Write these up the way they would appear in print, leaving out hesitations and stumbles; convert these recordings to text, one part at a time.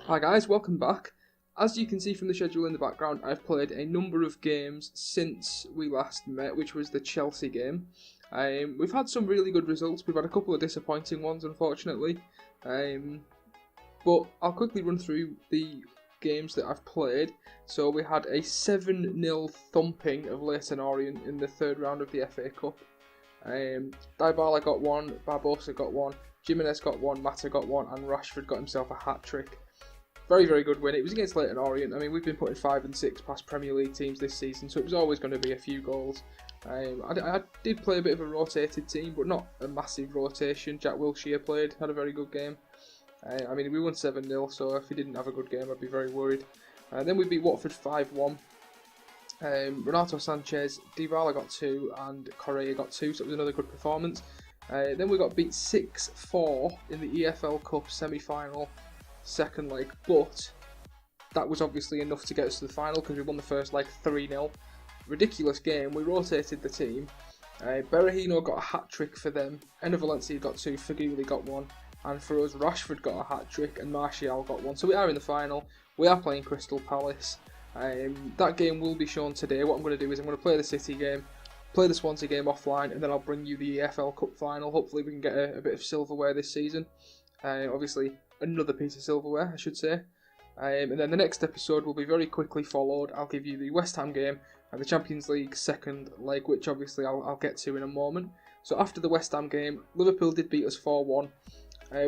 Hi guys, welcome back. As you can see from the schedule in the background, I've played a number of games since we last met, which was the Chelsea game. We've had some really good results. We've had a couple of disappointing ones, unfortunately. But I'll quickly run through the games that I've played. So we had a 7-0 thumping of Leyton Orient in the third round of the FA Cup. Dybala got one, Barbosa got one, Jimenez got one, Mata got one, and Rashford got himself a hat-trick. Very, very good win. It was against Leyton Orient. I mean, we've been putting 5 and 6 past Premier League teams this season, so it was always going to be a few goals. I did play a bit of a rotated team, but not a massive rotation. Jack Wilshere played, had a very good game. I mean, we won 7-0, so if he didn't have a good game, I'd be very worried. Then we beat Watford 5-1. Renato Sanchez, Dybala got 2, and Correa got 2, so it was another good performance. Then we got beat 6-4 in the EFL Cup semi-final. Second leg, but that was obviously enough to get us to the final because we won the first leg 3-0. Ridiculous game. We rotated the team. Berahino got a hat-trick for them, Enner Valencia got 2, Feghouli got 1, and for us Rashford got a hat-trick and Martial got 1. So we are in the final. We are playing Crystal Palace. That game will be shown today. What I'm going to do is I'm going to play the City game, play the Swansea game offline, and then I'll bring you the EFL Cup final. Hopefully we can get a bit of silverware this season. Obviously another piece of silverware, I should say. And then the next episode will be very quickly followed. I'll give you the West Ham game and the Champions League second leg, which obviously I'll get to in a moment. So after the West Ham game, Liverpool did beat us 4-1.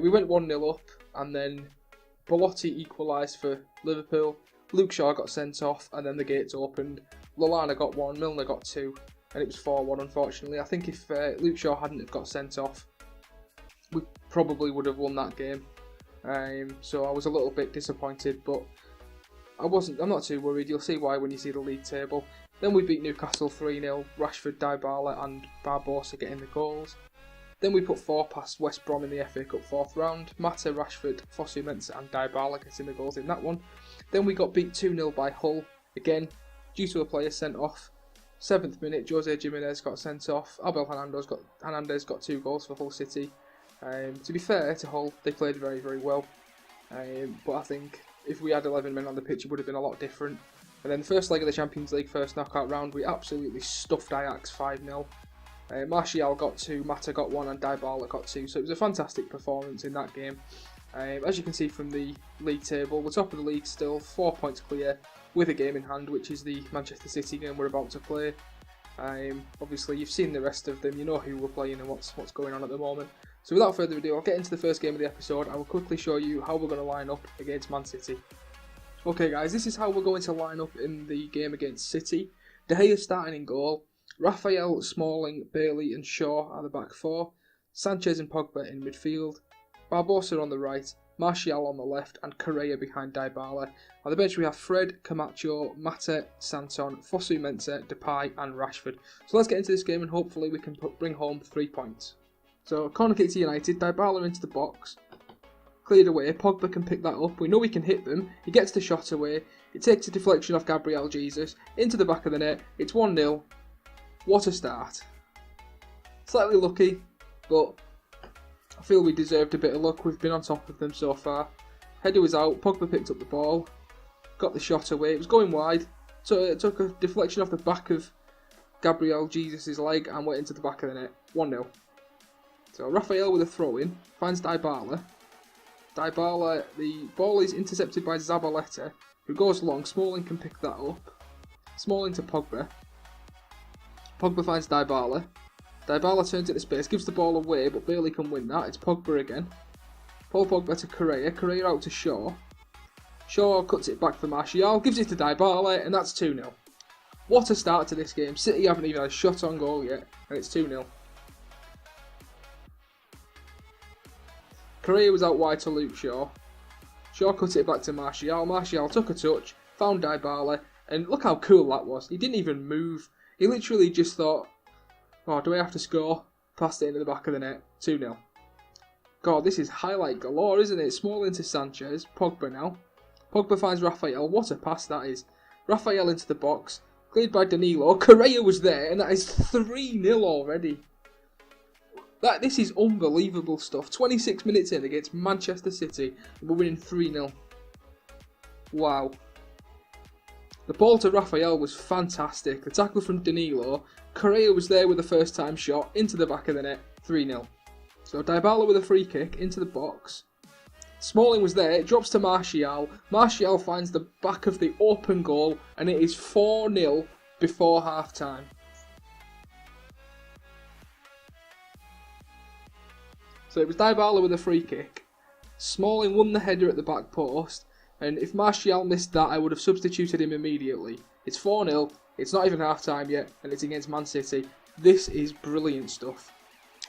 We went 1-0 up, and then Belotti equalised for Liverpool. Luke Shaw got sent off, and then the gates opened. Lallana got 1, Milner got 2, and it was 4-1 unfortunately. I think if Luke Shaw hadn't have got sent off, we probably would have won that game. So I was a little bit disappointed, but I'm not too worried. You'll see why when you see the league table. Then we beat Newcastle 3-0, Rashford, Dybala and Barbosa getting the goals. Then we put 4 past West Brom in the FA Cup 4th round. Mata, Rashford, Fosu-Mensah and Dybala getting the goals in that one. Then we got beat 2-0 by Hull, again, due to a player sent off. 7th minute, Jose Jimenez got sent off. Abel Hernandez got 2 goals for Hull City. To be fair to Hull, they played very, very well. But I think if we had 11 men on the pitch, it would have been a lot different. And then the first leg of the Champions League, first knockout round, we absolutely stuffed Ajax 5-0. Martial got 2, Mata got 1 and Dybala got 2. So it was a fantastic performance in that game. As you can see from the league table, we're top of the league still, 4 points clear, with a game in hand, which is the Manchester City game we're about to play. Obviously, you've seen the rest of them, you know who we're playing and what's going on at the moment. So without further ado, I'll get into the first game of the episode. I will quickly show you how we're going to line up against Man City. Okay guys, this is how we're going to line up in the game against City. De Gea starting in goal. Raphael, Smalling, Bailey and Shaw are the back 4. Sanchez and Pogba in midfield. Barbosa on the right, Martial on the left and Correa behind Dybala. On the bench we have Fred, Camacho, Mata, Santon, Fosu-Mensah, Depay and Rashford. So let's get into this game and hopefully we can bring home 3 points. So corner kick to United, Dybala into the box. Cleared away, Pogba can pick that up. We know he can hit them. He gets the shot away. It takes a deflection off Gabriel Jesus. Into the back of the net. It's 1-0. What a start. Slightly lucky, but I feel we deserved a bit of luck. We've been on top of them so far. Header was out. Pogba picked up the ball. Got the shot away. It was going wide. So it took a deflection off the back of Gabriel Jesus' leg and went into the back of the net. 1-0. So Raphael with a throw-in. Finds Dybala. Dybala, the ball is intercepted by Zabaleta, who goes long. Smalling can pick that up. Smalling to Pogba. Pogba finds Dybala. Dybala turns into space, gives the ball away, but Bailey can win that. It's Pogba again. Paul Pogba to Correa. Correa out to Shaw. Shaw cuts it back for Martial, gives it to Dybala, and that's 2-0. What a start to this game. City haven't even had a shot on goal yet, and it's 2-0. Correa was out wide to Luke Shaw. Shaw cut it back to Martial. Martial took a touch, found Dybala, and look how cool that was. He didn't even move. He literally just thought, oh, do I have to score? Passed it into the back of the net. 2-0. God, this is highlight galore, isn't it? Smalling to Sanchez. Pogba now. Pogba finds Raphael. What a pass that is. Raphael into the box. Cleared by Danilo. Correa was there, and that is 3-0 already. This is unbelievable stuff. 26 minutes in against Manchester City, and we're winning 3-0. Wow. The ball to Raphael was fantastic. The tackle from Danilo. Correa was there with the first time shot into the back of the net. 3-0. So Dybala with a free kick into the box. Smalling was there. It drops to Martial. Martial finds the back of the open goal, and it is 4-0 before half time. So it was Dybala with a free kick. Smalling won the header at the back post, and if Martial missed that, I would have substituted him immediately. It's 4-0, it's not even half time yet, and it's against Man City. This is brilliant stuff.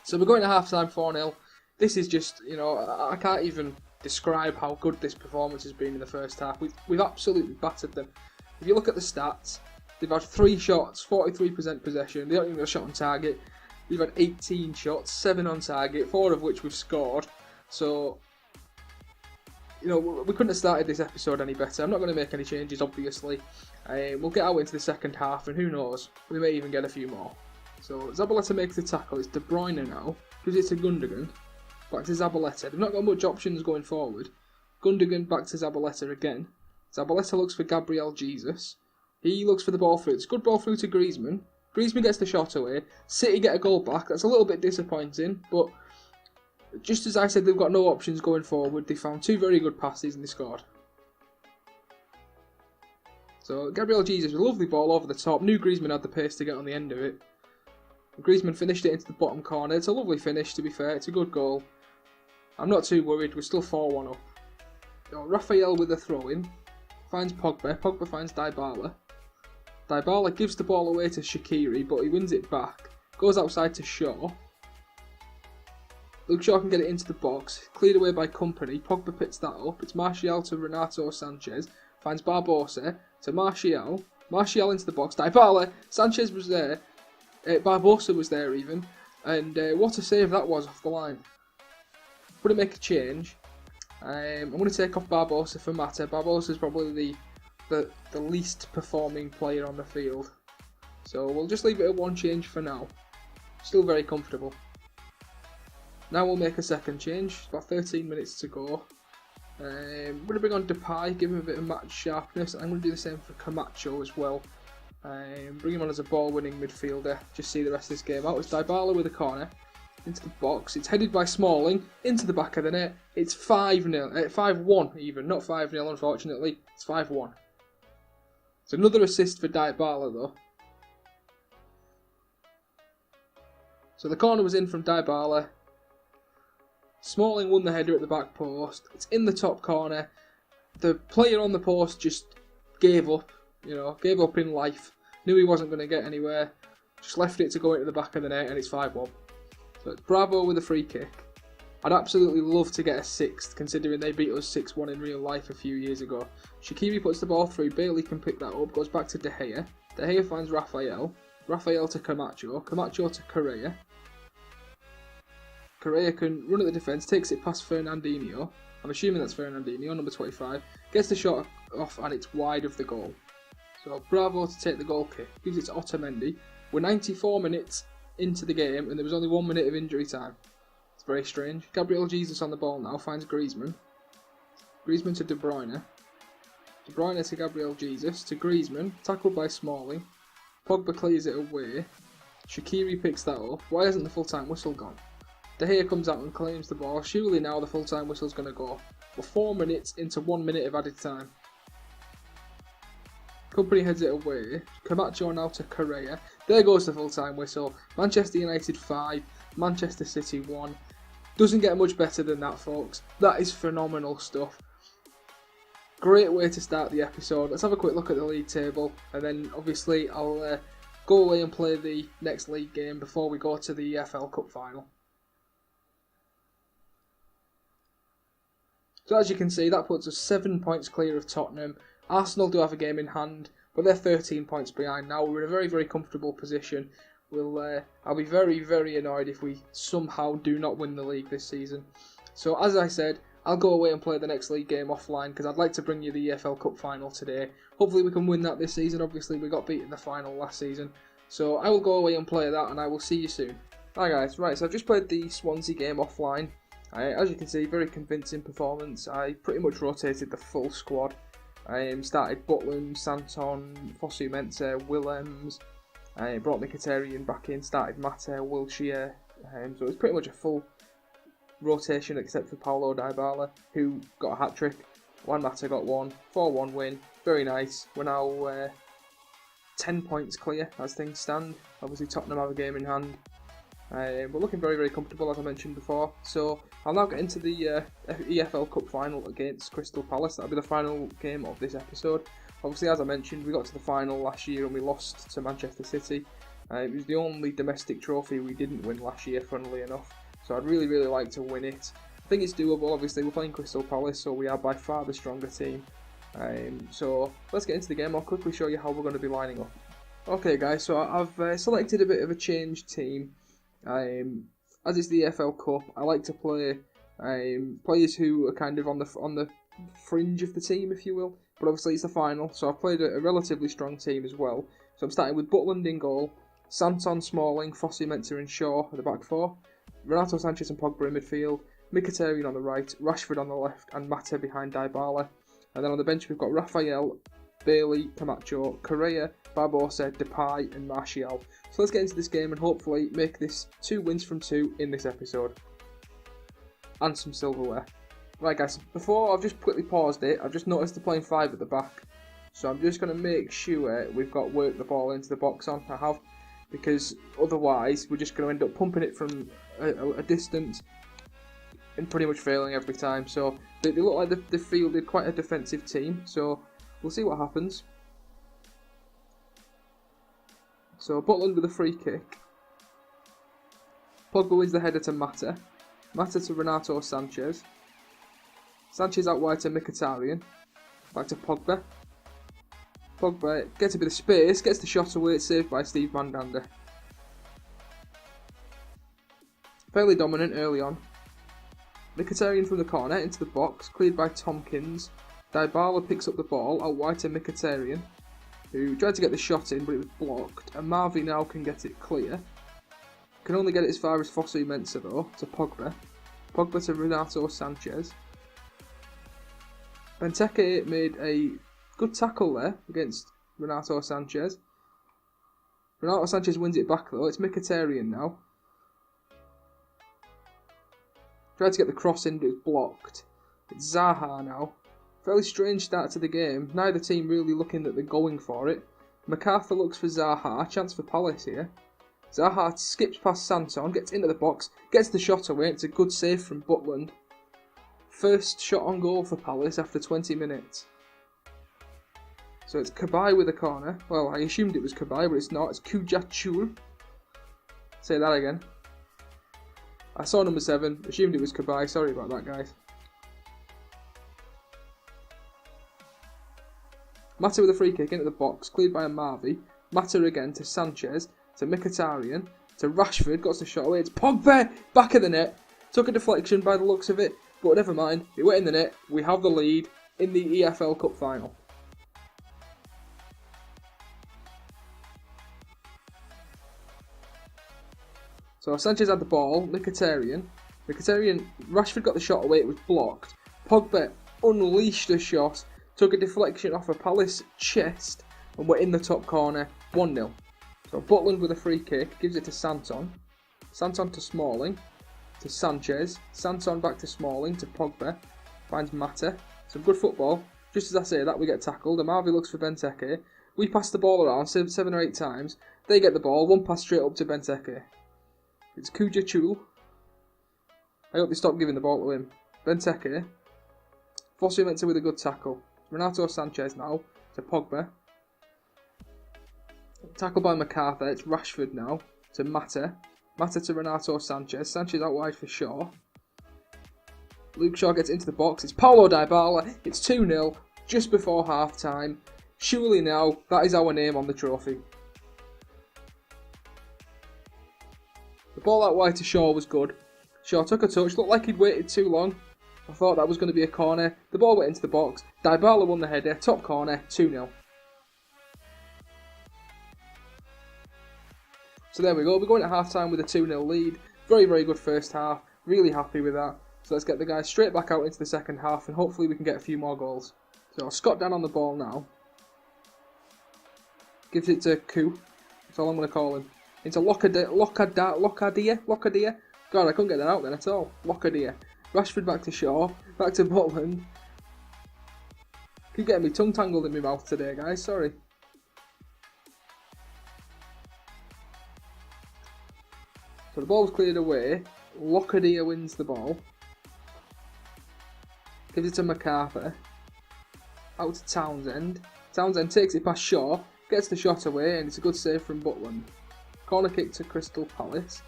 So we're going to half time 4-0. This is just, I can't even describe how good this performance has been in the first half. We've absolutely battered them. If you look at the stats, they've had 3 shots, 43% possession. They don't even have a shot on target. We've had 18 shots, 7 on target, 4 of which we've scored. So, we couldn't have started this episode any better. I'm not going to make any changes, obviously. We'll get out into the second half, and who knows, we may even get a few more. So, Zabaleta makes the tackle. It's De Bruyne now. Gives it to Gundogan. Back to Zabaleta. They've not got much options going forward. Gundogan back to Zabaleta again. Zabaleta looks for Gabriel Jesus. He looks for the ball through. It's a good ball through to Griezmann. Griezmann gets the shot away. City get a goal back. That's a little bit disappointing, but just as I said, they've got no options going forward. They found 2 very good passes and they scored. So Gabriel Jesus, a lovely ball over the top. Knew Griezmann had the pace to get on the end of it. Griezmann finished it into the bottom corner. It's a lovely finish, to be fair. It's a good goal. I'm not too worried. We're still 4-1 up. Raphael with a throw-in. Finds Pogba. Pogba finds Dybala. Dybala gives the ball away to Shaqiri, but he wins it back. Goes outside to Shaw. Luke Shaw can get it into the box. Cleared away by Company. Pogba picks that up. It's Martial to Renato Sanchez. Finds Barbosa to Martial. Martial into the box. Dybala. Sanchez was there. Barbosa was there even. And what a save that was off the line. I'm going to make a change. I'm going to take off Barbosa for Mata. Barbosa is probably the least performing player on the field. So we'll just leave it at 1 change for now. Still very comfortable. Now we'll make a second change. About 13 minutes to go. I'm going to bring on Depay, give him a bit of match sharpness. I'm going to do the same for Camacho as well. Bring him on as a ball-winning midfielder. Just see the rest of this game out. It's Dybala with a corner. Into the box. It's headed by Smalling. Into the back of the net. It's 5-0. 5-1 even. Not 5-0 unfortunately. It's 5-1. It's another assist for Dybala though. So the corner was in from Dybala. Smalling won the header at the back post. It's in the top corner. The player on the post just gave up. Gave up in life. Knew he wasn't going to get anywhere. Just left it to go into the back of the net and it's 5-1. So it's Bravo with a free kick. I'd absolutely love to get a 6th, considering they beat us 6-1 in real life a few years ago. Shaqiri puts the ball through, Bailey can pick that up, goes back to De Gea. De Gea finds Raphael. Raphael to Camacho. Camacho to Correa. Correa can run at the defence, takes it past Fernandinho. I'm assuming that's Fernandinho, number 25. Gets the shot off and it's wide of the goal. So Bravo to take the goal kick. Gives it to Otamendi. We're 94 minutes into the game and there was only 1 minute of injury time. It's very strange. Gabriel Jesus on the ball now, finds Griezmann. Griezmann to De Bruyne. De Bruyne to Gabriel Jesus, to Griezmann, tackled by Smalling. Pogba clears it away. Shaqiri picks that up. Why hasn't the full-time whistle gone? De Gea comes out and claims the ball. Surely now the full-time whistle's going to go. We're 4 minutes into 1 minute of added time. Company heads it away. Camacho now to Correa. There goes the full-time whistle. Manchester United 5, Manchester City 1. Doesn't get much better than that, folks. That is phenomenal stuff. Great way to start the episode. Let's have a quick look at the league table, and then obviously I'll go away and play the next league game before we go to the EFL Cup final. So as you can see, that puts us 7 points clear of Tottenham. Arsenal do have a game in hand, but they're 13 points behind now. We're in a very, very comfortable position. I'll be very, very annoyed if we somehow do not win the league this season. So as I said, I'll go away and play the next league game offline because I'd like to bring you the EFL Cup final today. Hopefully we can win that this season. Obviously we got beat in the final last season. So I will go away and play that and I will see you soon. Hi guys, right, so I've just played the Swansea game offline. As you can see, very convincing performance. I pretty much rotated the full squad. Started Butland, Santon, Fosu-Mensah, Willems, brought Mkhitaryan back in, started Mata, Wilshere, so it was pretty much a full rotation except for Paulo Dybala, who got a hat-trick. Juan Mata got one, 4-1 win, very nice. We're now 10 points clear as things stand. Obviously Tottenham have a game in hand. We're looking very, very comfortable, as I mentioned before. So I'll now get into the EFL Cup final against Crystal Palace. That'll be the final game of this episode. Obviously, as I mentioned, we got to the final last year and we lost to Manchester City. It was the only domestic trophy we didn't win last year, funnily enough. So I'd really, really like to win it. I think it's doable. Obviously, we're playing Crystal Palace, so we are by far the stronger team. So let's get into the game. I'll quickly show you how we're going to be lining up. Okay, guys. So I've selected a bit of a changed team. As it's the EFL Cup, I like to play players who are kind of on the fringe of the team, if you will. But obviously it's the final, so I've played a relatively strong team as well. So I'm starting with Butland in goal, Santon, Smalling, Fosu-Mensah and Shaw at the back four, Renato Sanchez and Pogba in midfield, Mkhitaryan on the right, Rashford on the left, and Mata behind Dybala. And then on the bench we've got Raphael, Bailey, Camacho, Correa, Barbosa, Depay and Martial. So let's get into this game and hopefully make this 2 wins from 2 in this episode. And some silverware. Right guys, before I've just quickly paused it, I've just noticed they're playing 5 at the back. So I'm just going to make sure we've got work the ball into the box on, I have. Because otherwise we're just going to end up pumping it from a distance and pretty much failing every time. So they look like they fielded quite a defensive team, so we'll see what happens. So Butland with a free kick. Pogba wins the header to Mata. Mata to Renato Sanchez. Sanchez out wide to Mkhitaryan. Back to Pogba. Pogba gets a bit of space, gets the shot away, it's saved by Steve Mandanda. Fairly dominant early on. Mkhitaryan from the corner into the box, cleared by Tompkins. Dybala picks up the ball out wide to Mkhitaryan, who tried to get the shot in but it was blocked, and Marvey now can get it clear. Can only get it as far as Fosu-Mensah though, to Pogba. Pogba to Renato Sanchez. Benteke made a good tackle there against Renato Sanchez. Renato Sanchez wins it back though, it's Mkhitaryan now. Tried to get the cross in but it was blocked. It's Zaha now. Fairly strange start to the game, neither team really looking that they're going for it. MacArthur looks for Zaha, chance for Palace here. Zaha skips past Santon, gets into the box, gets the shot away, it's a good save from Butland. First shot on goal for Palace after 20 minutes. So it's Cabaye with a corner. Well, I assumed it was Cabaye, but it's not, it's Kujachul. Say that again. I saw number 7, assumed it was Cabaye, sorry about that guys. Mata with a free kick into the box, cleared by a Marvey. Mata again to Sanchez, to Mkhitaryan, to Rashford, got the shot away, it's Pogba, back of the net. Took a deflection by the looks of it, but never mind, it went in the net, we have the lead in the EFL Cup final. So Sanchez had the ball, Mkhitaryan, Rashford got the shot away, it was blocked. Pogba unleashed a shot, took a deflection off a Palace chest and we're in the top corner, 1-0. So Butland with a free kick, gives it to Santon. Santon to Smalling, to Sanchez. Santon back to Smalling, to Pogba. Finds Mata. Some good football. Just as I say that, we get tackled. Amavi looks for Benteke. We pass the ball around 7 or 8 times. They get the ball, one pass straight up to Benteke. It's Kujachul. I hope they stop giving the ball to him. Benteke. Fosu-Mensah with a good tackle. Renato Sanchez now to Pogba. Tackle by MacArthur. It's Rashford now to Mata. Mata to Renato Sanchez. Sanchez out wide for Shaw. Luke Shaw gets into the box. It's Paulo Dybala. It's 2-0 just before half time. Surely now that is our name on the trophy. The ball out wide to Shaw was good. Shaw took a touch. Looked like he'd waited too long. I thought that was going to be a corner. The ball went into the box. Dybala won the header. Top corner. 2-0. So there we go. We're going at half-time with a 2-0 lead. Very, very good first half. Really happy with that. So let's get the guys straight back out into the second half and hopefully we can get a few more goals. So Scott Dan on the ball now. Gives it to Koo. That's all I'm going to call him. Into Locadia. God, I couldn't get that out then at all. Locadia. Rashford back to Shaw. Back to Butland. Keep getting me tongue tangled in my mouth today, guys. Sorry. So the ball's cleared away. Locadia wins the ball. Gives it to MacArthur. Out to Townsend. Townsend takes it past Shaw. Gets the shot away, and it's a good save from Butland. Corner kick to Crystal Palace.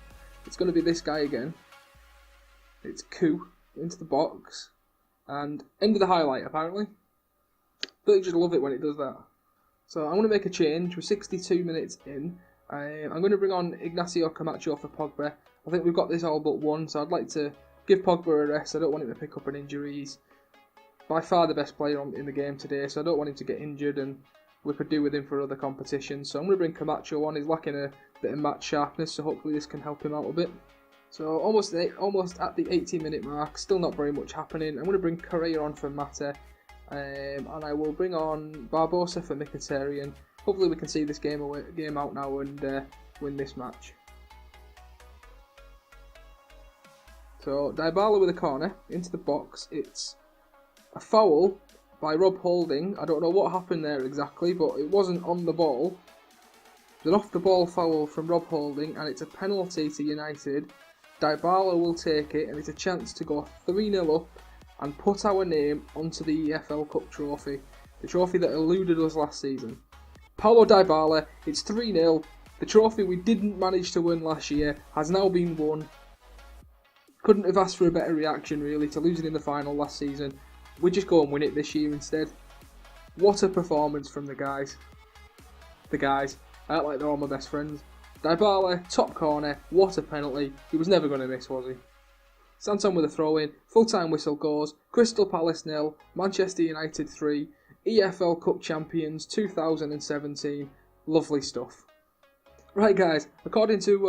It's going to be this guy again. It's Koo into the box. And end of the highlight, apparently. Don't you just love it when it does that? So I'm going to make a change. We're 62 minutes in. I'm going to bring on Ignacio Camacho for Pogba. I think we've got this all but one, so I'd like to give Pogba a rest. I don't want him to pick up an injury. He's by far the best player in the game today, so I don't want him to get injured, and we could do with him for other competitions. So I'm going to bring Camacho on. He's lacking a bit of match sharpness, so hopefully this can help him out a bit. So almost at the 80-minute mark, still not very much happening. I'm going to bring Correa on for Mata, and I will bring on Barbosa for Mkhitaryan. Hopefully we can see this game out now and win this match. So Dybala with a corner into the box. It's a foul by Rob Holding. I don't know what happened there exactly, but it wasn't on the ball. It's an off-the-ball foul from Rob Holding, and it's a penalty to United. Dybala will take it, and it's a chance to go 3-0 up and put our name onto the EFL Cup trophy, the trophy that eluded us last season. Paulo Dybala, it's 3-0. The trophy we didn't manage to win last year has now been won. Couldn't have asked for a better reaction, really, to losing in the final last season. We just go and win it this year instead. What a performance from the guys. I act like they're all my best friends. Dybala, top corner, what a penalty. He was never going to miss, was he? Santon with a throw-in, full-time whistle goes, Crystal Palace 0, Manchester United 3, EFL Cup champions 2017. Lovely stuff. Right guys, according to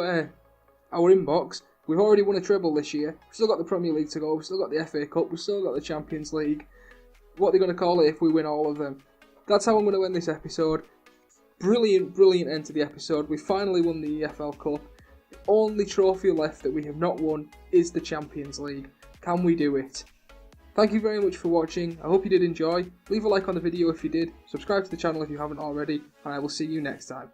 our inbox, we've already won a treble this year. We've still got the Premier League to go, we've still got the FA Cup, we've still got the Champions League. What are they going to call it if we win all of them? That's how I'm going to end this episode. Brilliant end to the episode. We finally won the EFL Cup. The only trophy left that we have not won is the Champions League. Can we do it? Thank you very much for watching. I hope you did enjoy. Leave a like on the video if you did. Subscribe to the channel if you haven't already. And I will see you next time.